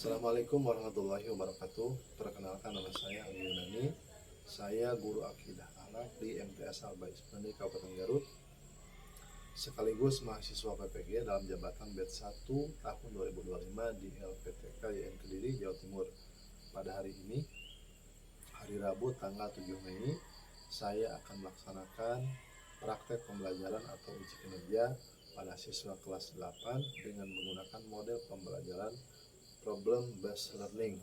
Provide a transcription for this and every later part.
Assalamualaikum warahmatullahi wabarakatuh. Perkenalkan, nama saya Ali Yunani. Saya guru akidah anak di MTS Al-Bait Ismani Kabupaten Garut, sekaligus mahasiswa PPG dalam jabatan batch 1 tahun 2025 di LPTK YN Kediri, Jawa Timur. Pada hari ini, hari Rabu tanggal 7 Mei, saya akan melaksanakan praktek pembelajaran atau uji kinerja pada siswa kelas 8 dengan menggunakan model pembelajaran problem based learning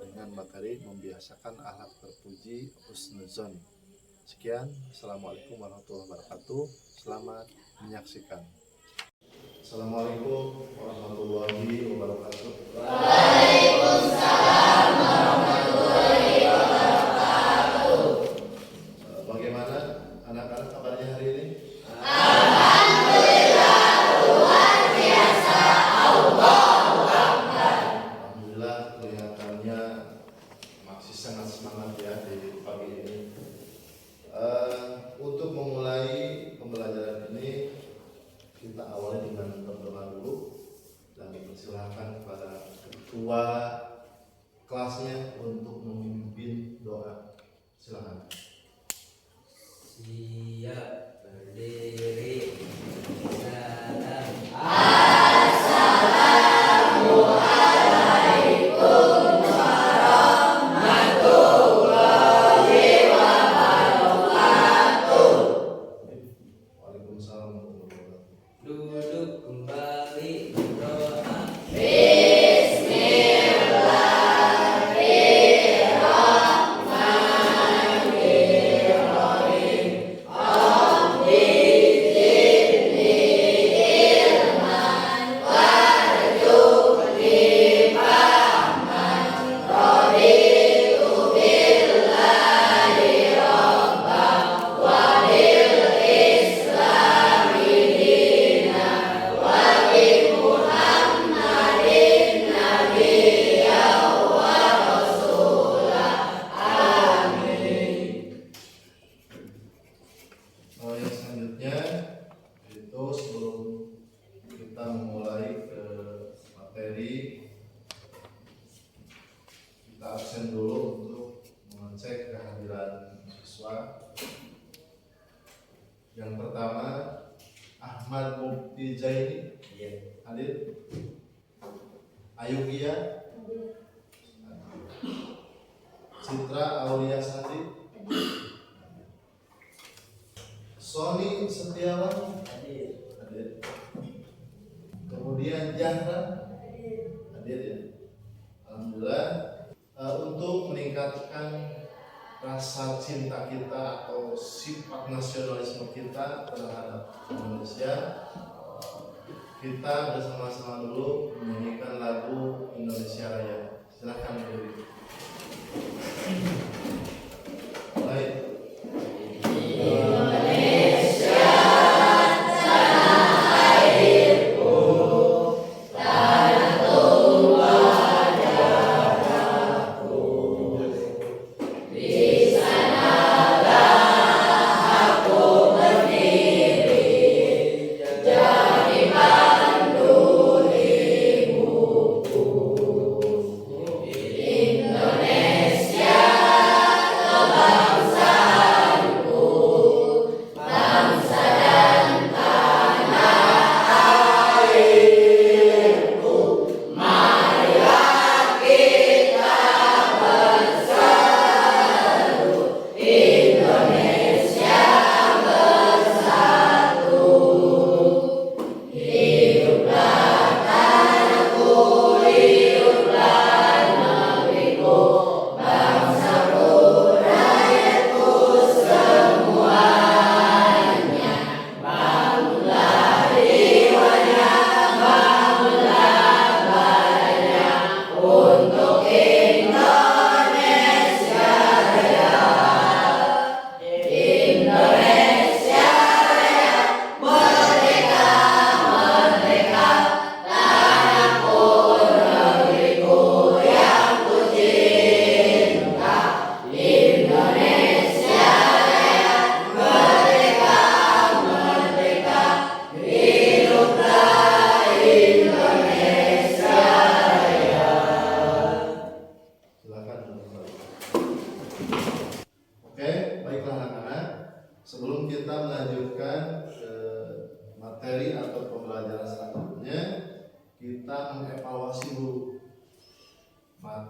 dengan materi membiasakan akhlak terpuji husnuzon. Sekian, Assalamualaikum warahmatullahi wabarakatuh. Selamat menyaksikan. Assalamualaikum warahmatullahi wabarakatuh. Waalaikumsalam warahmatullahi wabarakatuh. Bagaimana anak-anak kabarnya hari ini? Alhamdulillah, luar biasa. Allahu Akbar. Alhamdulillah, kelihatannya masih sangat semangat ya di pagi ini. Untuk memulai pembelajaran ini, kita awali dengan berdoa dulu dan dipersilahkan kepada ketua kelasnya untuk memimpin doa. Silakan. Siap, berdiri. Salam. Assalamualaikum warahmatullahi wabarakatuh. Waalaikumsalam warahmatullahi wabarakatuh. Duduk kembali berdoa. Yang selanjutnya itu sebelum kita memulai ke materi, kita absen dulu untuk mengecek kehadiran siswa. Yang pertama, Ahmad Mukti Zaini hadir. Ayu Gia, Citra Aulia Sandi, Sony Setiawan hadir. Kemudian Jahra hadir ya. Alhamdulillah. Untuk meningkatkan rasa cinta kita atau sifat nasionalisme kita terhadap Indonesia, kita bersama-sama dulu menyanyikan lagu Indonesia Raya. Silahkan berdiri. Mulai.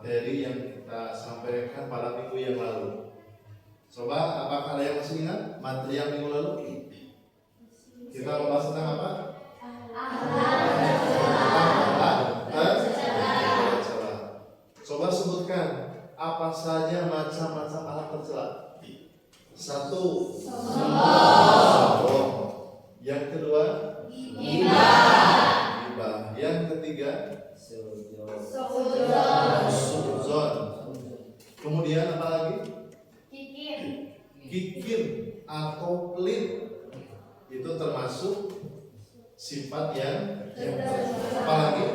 materi yang kita sampaikan pada minggu yang lalu. Coba, apakah ada yang masih ingat materi yang minggu lalu? Kita membahas tentang apa? Tercela. Coba sebutkan apa saja macam-macam alat tercela. 1. Sombong. Yang kedua, ghibah. Yang ketiga, suudzon. Kemudian apa lagi? Kikir atau pelit. Itu termasuk sifat yang apa lagi?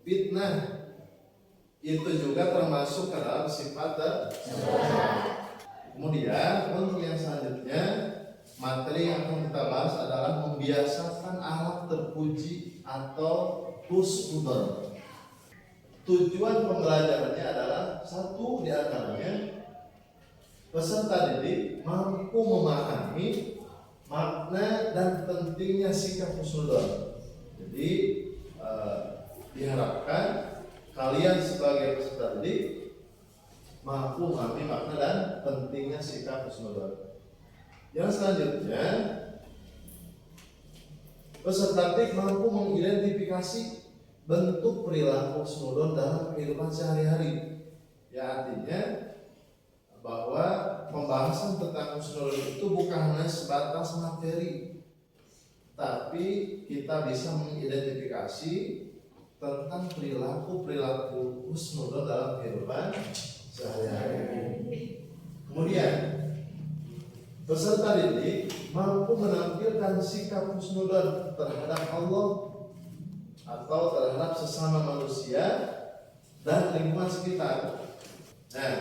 Fitnah. Itu juga termasuk ke dalam sifat tercela. Kemudian untuk yang selanjutnya, materi yang akan kita bahas adalah membiasakan ahlak terpuji atau husnudon. Tujuan pembelajarannya adalah satu diantaranya peserta didik mampu memahami makna dan pentingnya sikap husnudon. Jadi diharapkan kalian sebagai peserta didik mampu memahami makna dan pentingnya sikap husnudon. Yang selanjutnya, peserta didik mampu mengidentifikasi bentuk perilaku husnudon dalam kehidupan sehari-hari. Ya, artinya bahwa pembahasan tentang husnudon itu bukan hanya sebatas materi, tapi kita bisa mengidentifikasi tentang perilaku husnudon dalam kehidupan sehari-hari. Kemudian peserta didik mampu menampilkan sikap husnudon terhadap Allah atau terhadap sesama manusia dan lingkungan sekitar. Nah,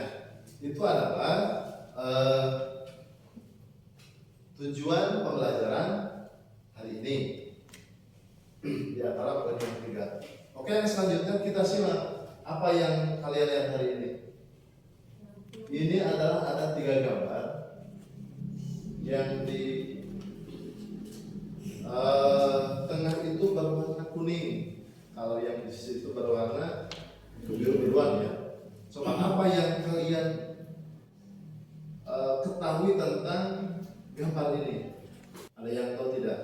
itu adalah tujuan pembelajaran hari ini di antara poin yang ketiga. Oke, yang selanjutnya kita simak apa yang kalian lihat hari ini. Ini adalah ada 3 gambar yang di tengah itu berwarna kuning, kalau yang di situ berwarna biru-biruan ya. Coba apa yang kalian ketahui tentang gambar ini? Ada yang tahu tidak?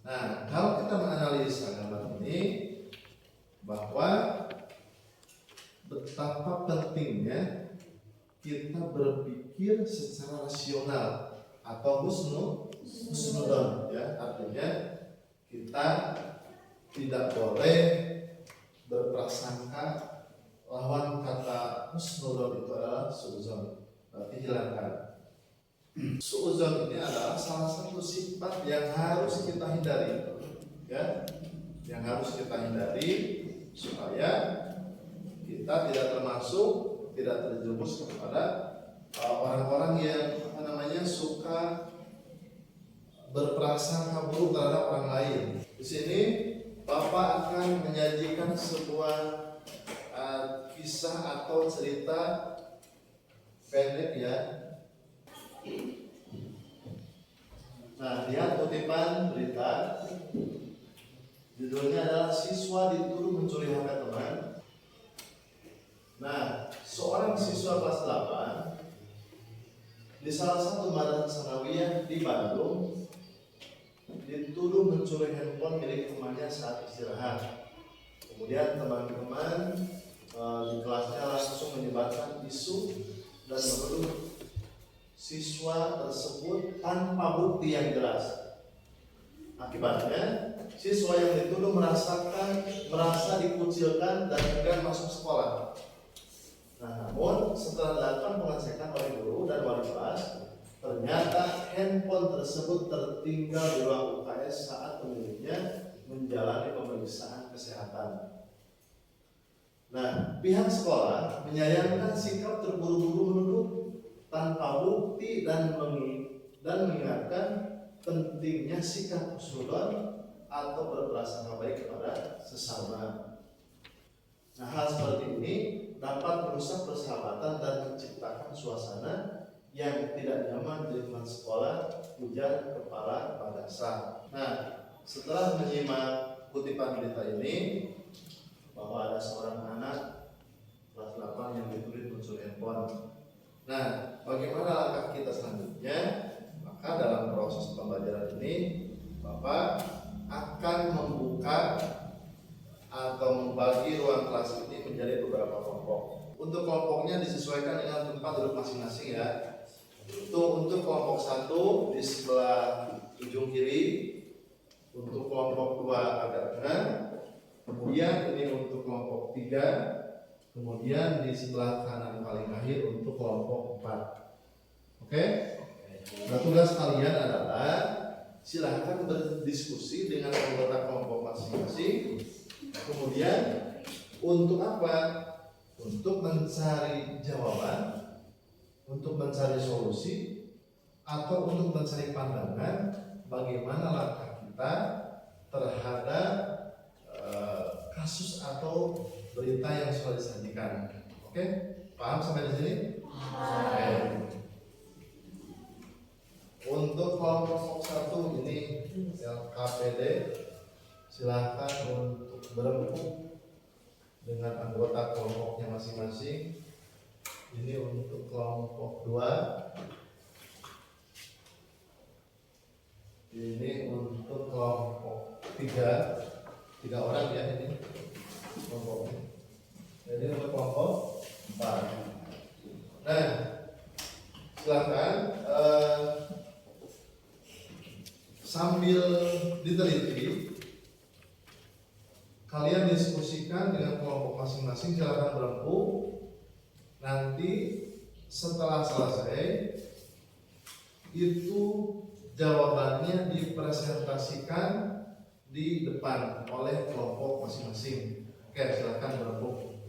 Nah, kalau kita menganalisa gambar ini, bahwa betapa pentingnya kita berpikir secara rasional atau husnudon, ya, artinya kita tidak boleh berprasangka lawan kata husnudon itu adalah suudzon, berarti hilangkan. Suudzon ini adalah salah satu sifat yang harus kita hindari, ya, yang harus kita hindari supaya kita tidak terjerumus kepada orang-orang yang suka berprasangka buruk terhadap orang lain. Di sini Bapak akan menyajikan sebuah kisah atau cerita pendek ya. Nah, lihat kutipan berita. Judulnya adalah siswa dituduh mencuri HP teman. Nah, seorang siswa kelas 8 di salah satu madrasah sanawiyah di Bandung dituduh mencuri handphone milik temannya saat istirahat. Kemudian teman-teman di kelasnya langsung menyebarkan isu dan menuduh siswa tersebut tanpa bukti yang jelas. Akibatnya, siswa yang dituduh merasa dikucilkan dan enggan masuk sekolah. Nah, namun setelah dilakukan pengecekan oleh guru dan wali kelas, ternyata handphone tersebut tertinggal di ruang UKS saat pemiliknya menjalani pemeriksaan kesehatan. Nah, pihak sekolah menyayangkan sikap terburu-buru menuduh tanpa bukti dan mengingatkan pentingnya sikap husnudon atau berprasangka baik kepada sesama. Nah, hal seperti ini dapat merusak persahabatan dan menciptakan suasana yang tidak nyaman di lingkungan sekolah, ujar Kepala Madrasah. Nah, setelah menyimak kutipan berita ini, bahwa ada seorang anak kelas 8 yang ditulis muncul handphone. Nah, bagaimana langkah kita selanjutnya? Maka dalam proses pembelajaran ini, Bapak akan membuka atau membagi ruang kelas ini menjadi beberapa kelompok. Untuk kelompoknya disesuaikan dengan tempat duduk masing-masing ya. Untuk kelompok 1 di sebelah ujung kiri, untuk kelompok 2 agak tengah, kemudian ini untuk kelompok 3, kemudian di sebelah kanan paling akhir untuk kelompok 4. Oke? Nah, tugas kalian adalah silahkan berdiskusi dengan anggota kelompok masing-masing. Kemudian untuk apa? Untuk mencari jawaban, untuk mencari solusi, atau untuk mencari pandangan bagaimana langkah kita terhadap kasus atau berita yang sudah disajikan. Oke? Paham sampai di sini? Oke. Untuk kelompok 1 ini LKPD, silahkan untuk berembuk dengan anggota kelompoknya masing-masing. Ini untuk kelompok 2, ini untuk kelompok 3 orang ya ini kelompoknya. Jadi untuk kelompok 4. Nah, silahkan sambil diteliti, kalian diskusikan dengan kelompok masing-masing, silahkan berembuk. Nanti setelah selesai itu jawabannya dipresentasikan di depan oleh kelompok masing-masing. Oke, silahkan berembuk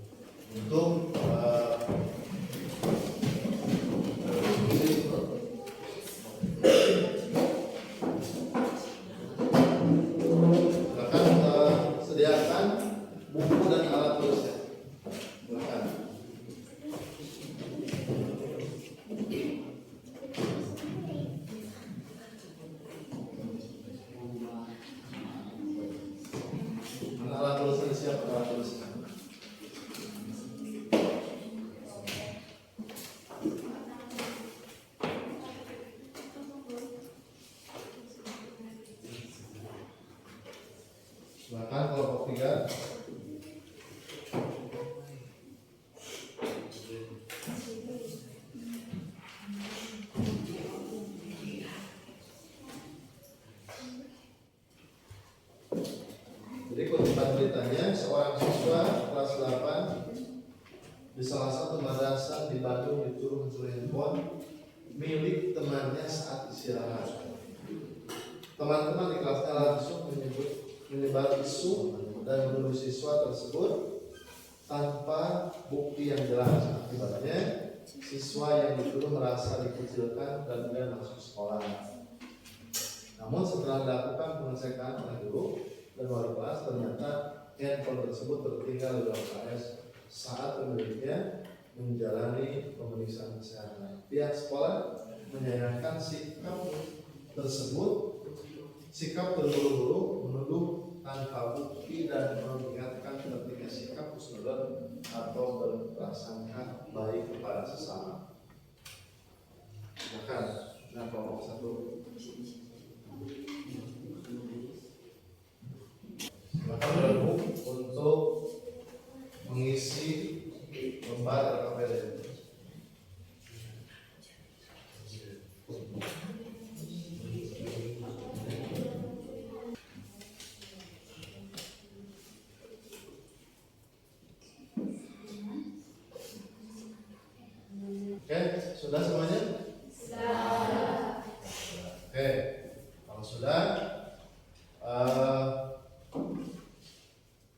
untuk silakan sediakan buku dan alat tulisnya. Silakan. Mana alat tulisnya, siapa alat tulisnya? Silakan kelompok 3. Jadi kutipan beritanya, seorang siswa kelas 8 di salah satu madrasah di Bandung dituduh mencuri handphone milik temannya saat istirahat. Teman-teman di kelasnya langsung menyebar isu dan menuduh siswa tersebut tanpa bukti yang jelas. Akibatnya siswa yang dituduh merasa dikucilkan dan enggan masuk sekolah. Namun setelah dilakukan pengecekan oleh guru dan wali kelas, ternyata handphone tersebut tertinggal di dalam KS saat pemiliknya menjalani pemeriksaan kesehatan. Pihak sekolah menyayangkan sikap tersebut, sikap terburu-buru menuduh tanpa bukti dan mengingatkan pentingnya sikap husnuzon atau berprasangka baik kepada sesama. Silakan. Nah, kelompok 1. Silakan berembuk untuk mengisi lembar LKPD. Oke, sudah semuanya? Sudah. Oke, kalau sudah,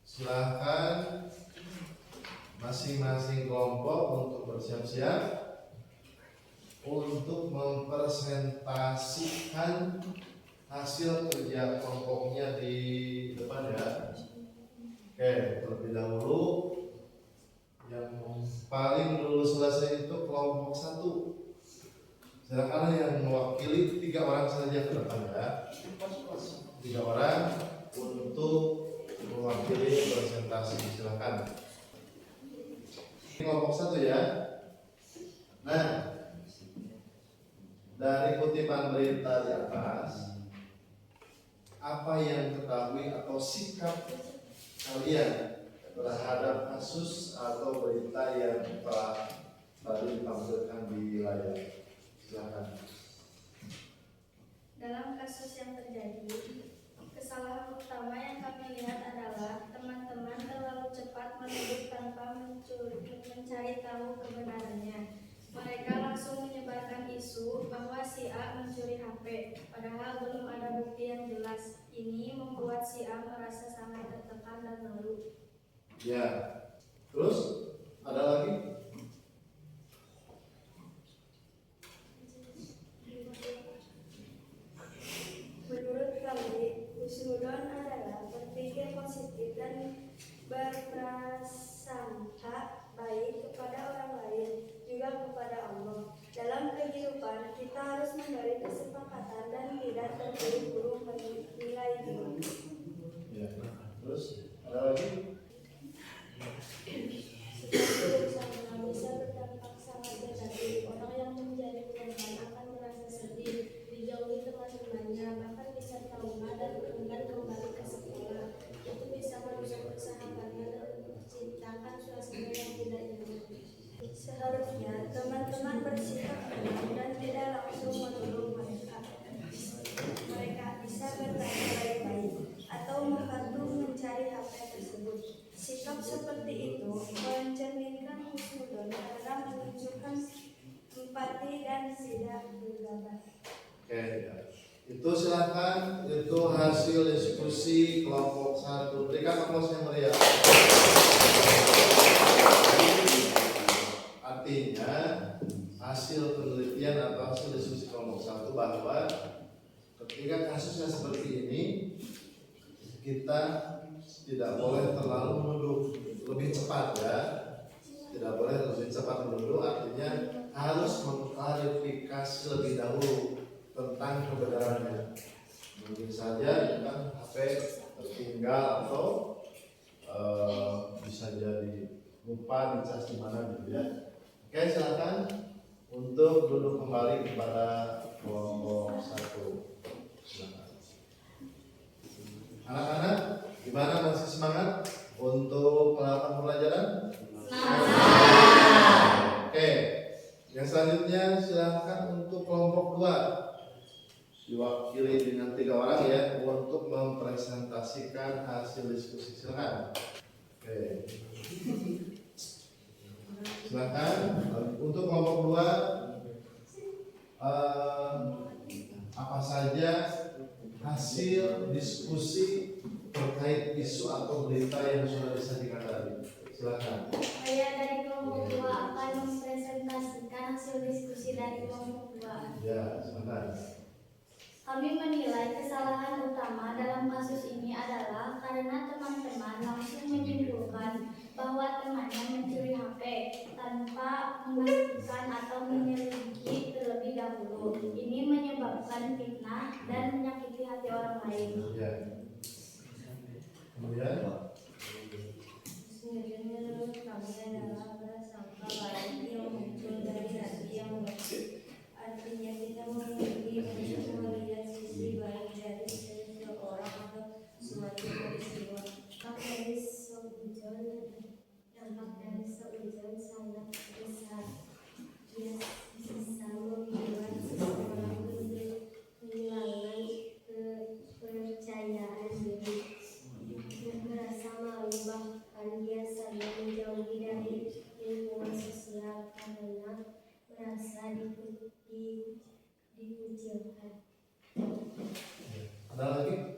silahkan masing-masing kelompok untuk bersiap-siap untuk mempresentasikan hasil kerja kelompoknya di depan ya. Oke, terlebih dahulu yang paling dulu selesai itu kelompok 1. Silakan yang mewakili 3 orang saja ke depan ya. 3 orang untuk mewakili presentasi. Silakan. Ini kelompok 1 ya. Nah, dari kutipan berita di atas, apa yang ketahui atau sikap kalian terhadap kasus atau berita yang telah tadi ditampilkan di layar? Silakan. Dalam kasus yang terjadi, kesalahan utama yang kami lihat adalah teman-teman terlalu cepat menuduh tanpa mencari tahu kebenarannya. Mereka langsung menyebarkan isu bahwa si A mencuri HP, padahal belum ada bukti yang jelas. Ini membuat si A merasa sangat tertekan dan malu. Ya, terus ada lagi? Menurut kami, husnudon adalah berpikir positif dan berprasangka baik kepada orang lain, juga kepada Allah. Dalam kehidupan, kita harus memberi kesepakatan dan tidak terburu-buru menilai diri. Ya, terus ada lagi? Seperti usaha bisa berdampak sangat negatif. Orang yang menjadi korban akan merasa sedih, dijauhi teman-temannya, bahkan bisa trauma dan enggan kembali ke sekolah. Itu bisa merusak persahabatannya dan menciptakan suasana yang tidak nyaman. Seharusnya teman-teman bersikap tenang dan tidak langsung menuduh mereka. Mereka bisa bertanya baik-baik atau membantu mencari HP tersebut. Sikap seperti itu mencerminkan husnudon karena menunjukkan empati dan tidak gegabah. Oke, ya. Itu silakan, itu hasil diskusi kelompok 1. Berikan aplaus yang meriah. Artinya hasil penelitian atau hasil diskusi kelompok 1 bahwa ketika kasusnya seperti ini, kita tidak boleh terlalu menuduh, lebih cepat ya. Tidak boleh lebih cepat menuduh, artinya harus mengklarifikasi lebih dahulu tentang kebenarannya. Mungkin saja kan HP tertinggal atau bisa jadi lupa dicas di mana gitu ya. Oke, silakan untuk duduk kembali kepada kelompok 1. Silakan. Anak-anak, gimana, masih semangat untuk melakukan pembelajaran? Oke, yang selanjutnya silakan untuk kelompok 2 diwakili dengan 3 orang ya untuk mempresentasikan hasil diskusi. Silakan. Oke. Silakan untuk kelompok 2 apa saja hasil diskusi terkait isu atau berita yang sudah disajikan tadi. Silakan. Saya dari kelompok 2 akan mempresentasikan hasil diskusi dari kelompok 2. Ya, silakan. Kami menilai kesalahan utama dalam kasus ini adalah karena teman-teman langsung menyimpulkan bahwa temannya mencuri HP tanpa memastikan atau menyelidiki terlebih dahulu. Ini menyebabkan fitnah dan menyakiti hati orang lain. Ya. Kemudian Kami adalah prasangka baik yang muncul dari hati yang baik. Artinya kita memiliki untuk melihat sisi baik dari seseorang atau suatu peristiwa. Dampak dari seujon sangat besar. Dia bisa membuat seseorang kehilangan kepercayaan diri, merasa malu, bahkan biasanya menjauhi dari lingkungan sosial karena merasa dikucilkan. ada lagi?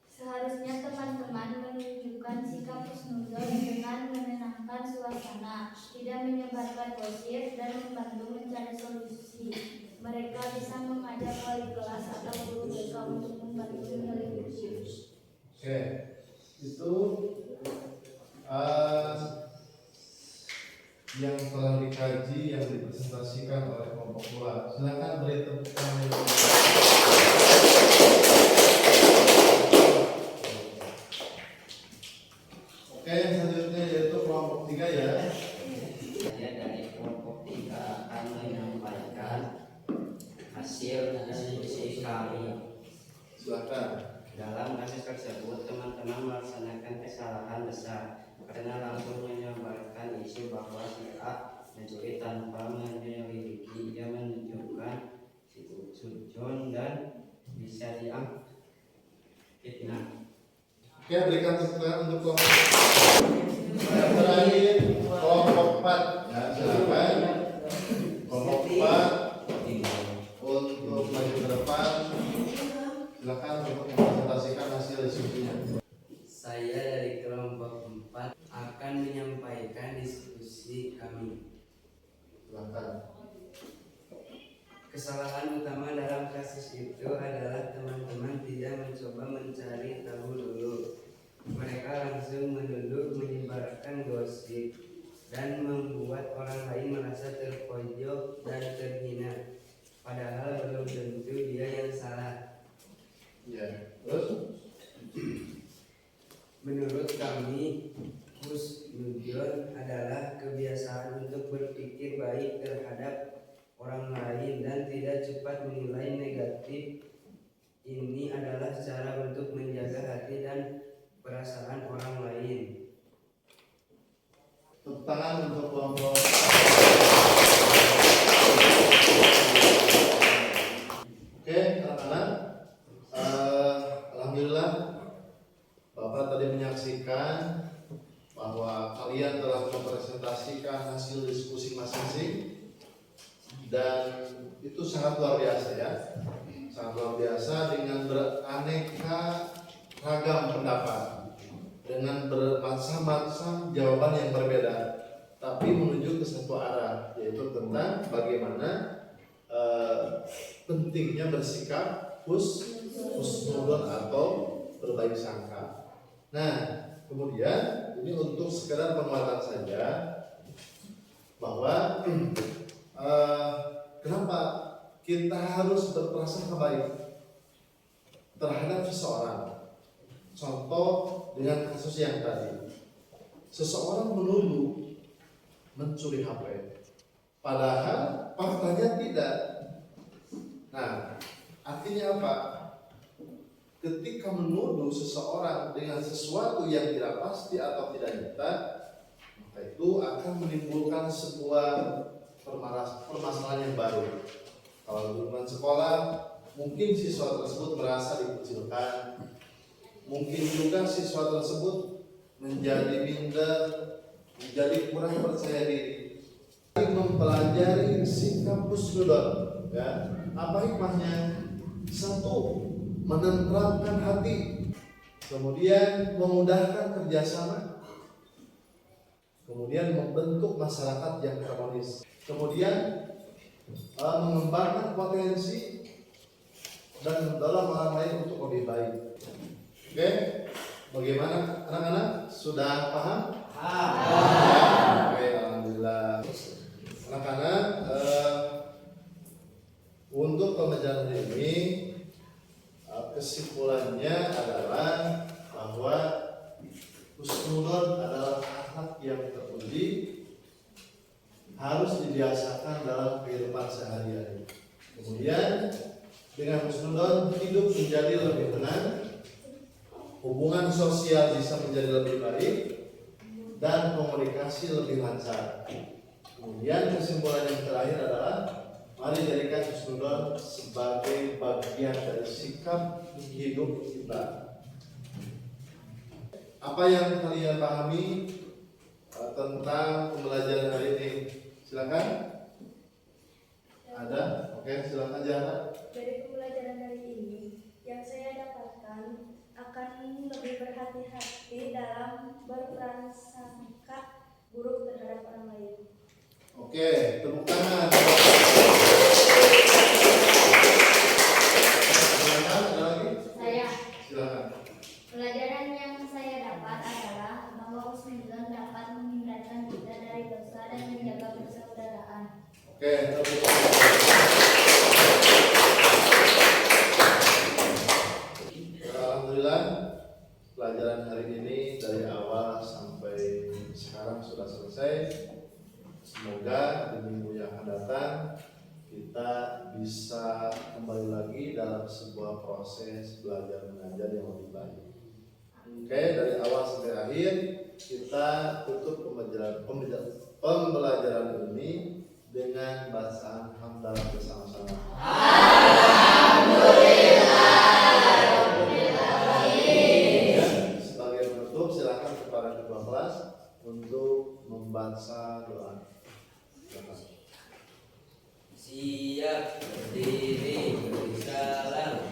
Seharusnya teman-teman menunjukkan sikap husnuzon dengan menenangkan suasana, tidak menyebarkan gosip dan membantu mencari solusi. Mereka bisa mengajak wali kelas atau guru BK untuk membantu menyelidiki. Oke, itu yang telah dikaji, yang dipresentasikan oleh kelompok 2. Silakan beri tepuk tangan. Oke, yang selanjutnya yaitu kelompok 3 ya. Saya dari kelompok 3 akan menyampaikan hasil diskusi kami. Silakan. Dalam kasus tersebut, teman-teman melaksanakan kesalahan besar karena langsung menyebarkan isu bahwa si A mencuri tanpa menyelidiki. Ia menunjukkan si Sujon dan bisa dianggap fitnah. Oke, berikan tepuk tangan untuk kelompok yang terakhir, kelompok 4 ya, silakan. Kelompok 4 untuk maju ke depan. Silakan untuk mempresentasikan hasil diskusinya. Saya dari kelompok 4 akan menyampaikan diskusi kami. Silakan. Kesalahan utama dalam kasus itu adalah teman-teman tidak mencoba mencari tahu dulu. Mereka langsung melulu menyebarkan gosip dan membuat orang lain merasa terpojok dan terhina. Padahal belum tentu dia yang salah. Ya, terus Menurut kami, husnuzon adalah kebiasaan untuk berpikir baik terhadap orang lain dan tidak cepat menilai negatif. Ini adalah cara untuk menjaga hati dan perasaan orang lain. tepuk tangan untuk kelompok. Oke, anak-anak. Alhamdulillah, Bapak tadi menyaksikan bahwa kalian telah mempresentasikan hasil diskusi masing-masing dan itu sangat luar biasa ya, sangat luar biasa dengan beraneka ragam pendapat, dengan bermacam-macam jawaban yang berbeda, tapi menuju ke satu arah, yaitu tentang bagaimana pentingnya bersikap husnudon atau berbaik sangka. Nah, kemudian ini untuk sekedar penguatan saja bahwa kenapa kita harus berprasangka baik terhadap seseorang. Contoh dengan kasus yang tadi, seseorang menuduh mencuri HP, padahal faktanya tidak. Nah, artinya apa? Ketika menuduh seseorang dengan sesuatu yang tidak pasti atau tidak nyata, maka itu akan menimbulkan sebuah permasalahan yang baru. Kalau di lingkungan sekolah, mungkin siswa tersebut merasa dikucilkan, mungkin juga siswa tersebut menjadi minder, menjadi kurang percaya diri. Mempelajari sikap husnudon, ya. Apa hikmahnya? Satu, menenteramkan hati, kemudian memudahkan kerjasama, kemudian membentuk masyarakat yang harmonis, kemudian mengembangkan potensi dan mendorong orang lain untuk lebih baik. Oke, bagaimana anak-anak? Sudah paham? Oke, alhamdulillah. Anak-anak, untuk pembelajaran ini kesimpulannya adalah bahwa husnudon adalah akhlak yang terpuji, harus dibiasakan dalam kehidupan sehari-hari. Kemudian dengan husnudon hidup menjadi lebih tenang, hubungan sosial bisa menjadi lebih baik, dan komunikasi lebih lancar. Kemudian kesimpulan yang terakhir adalah mari jadikan husnudon sebagai bagian dari sikap hidup kita. Apa yang kalian pahami tentang pembelajaran hari ini? Silakan. Ada? Oke, silakan Jana. Dari pembelajaran hari ini, yang saya dapatkan akan lebih berhati-hati dalam berprasangka buruk terhadap orang lain. Oke, tepuk tangan. Silakan, ada lagi? Saya. Silakan. Pelajaran yang saya dapat adalah bahwa husnuzon dapat menghindarkan kita dari dosa dan menjaga persaudaraan. Oke, tepuk tangan. Alhamdulillah, pelajaran hari ini dari awal sampai dalam sebuah proses belajar mengajar yang lebih baik. Oke, dari awal sampai akhir kita tutup pembelajaran ini dengan bacaan hamdalah bersama-sama. Dan sebagai penutup silakan kepada ketua kelas untuk membaca doa. Silakan. Siap berdiri beri salam.